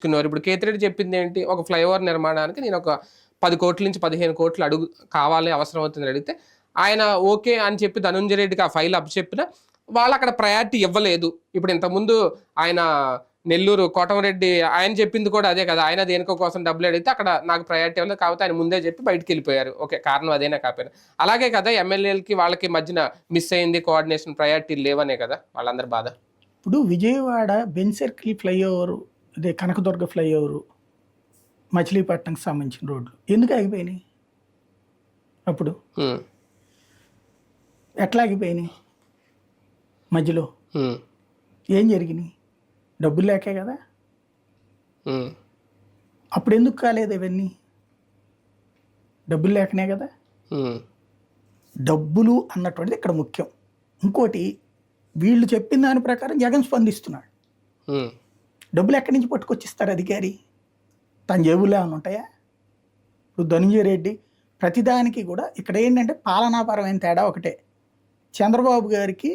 ఇప్పుడు కేతిరెడ్డి చెప్పింది ఏంటి, ఒక ఫ్లైఓవర్ నిర్మాణానికి నేను ఒక 10 కోట్ల నుంచి 15 కోట్లు అడుగు కావాలి, అవసరం అవుతుంది అడిగితే ఆయన ఓకే అని చెప్పి ధనుంజయ రెడ్డికి ఆ ఫైల్ అప్పచెప్పిన వాళ్ళు అక్కడ ప్రయారిటీ ఇవ్వలేదు. ఇప్పుడు ఇంతకుముందు ఆయన నెల్లూరు కోటమరెడ్డి ఆయన చెప్పింది కూడా అదే కదా, ఆయన దేనికో కోసం డబ్బులు అడిగితే అక్కడ నాకు ప్రయారిటీ ఇవ్వలేదు కాబట్టి ఆయన ముందే చెప్పి బయటకు వెళ్ళిపోయారు. ఓకే, కారణం అదేనా కాకపోయినా. అలాగే కదా ఎమ్మెల్యేలకి వాళ్ళకి మధ్యన మిస్ అయింది, కోఆర్డినేషన్ ప్రయారిటీ లేవనే కదా వాళ్ళందరి బాధ. ఇప్పుడు విజయవాడ బెన్ సర్కిల్ ఫ్లైఓవర్, అదే కనకదుర్గ ఫ్లైఓవర్, మచిలీపట్నంకి సంబంధించిన రోడ్లు ఎందుకు ఆగిపోయినాయి? అప్పుడు ఎట్లా ఆగిపోయినాయి? మధ్యలో ఏం జరిగినాయి? డబ్బులు లేకే కదా. అప్పుడు ఎందుకు కాలేదు ఇవన్నీ? డబ్బులు లేకనే కదా. డబ్బులు అన్నటువంటిది ఇక్కడ ముఖ్యం. ఇంకోటి, వీళ్ళు చెప్పిన దాని ప్రకారం జగన్ స్పందిస్తున్నాడు. డబ్బులు ఎక్కడి నుంచి పట్టుకొచ్చిస్తారు అధికారి? తన జేబుల్లో ఏమైనా ఉంటాయా? ఇప్పుడు ధనుంజయ రెడ్డి ప్రతిదానికి కూడా ఇక్కడ ఏంటంటే పాలనాపరమైన తేడా ఒకటే. చంద్రబాబు గారికి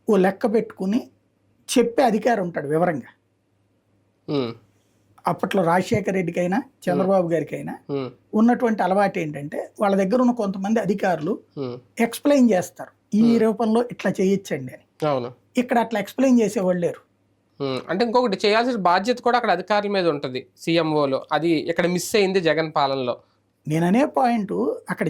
ఓ లెక్క పెట్టుకుని చెప్పే అధికారం ఉంటాడు వివరంగా. అప్పట్లో రాజశేఖర రెడ్డికైనా చంద్రబాబు గారికైనా ఉన్నటువంటి అలవాటు ఏంటంటే వాళ్ళ దగ్గర ఉన్న కొంతమంది అధికారులు ఎక్స్ప్లెయిన్ చేస్తారు, ఈ రూపంలో ఇట్లా చేయొచ్చండి అని. ఇక్కడ అట్లా ఎక్స్ప్లెయిన్ చేసేవాళ్ళు లేరు. అంటే ఇంకొకటి చేయాల్సిన బాధ్యత కూడా అక్కడ అధికారుల మీద ఉంటుంది, సీఎంఓలో. అది ఇక్కడ మిస్ అయింది జగన్ పాలనలో. నేననే పాయింట్, అక్కడ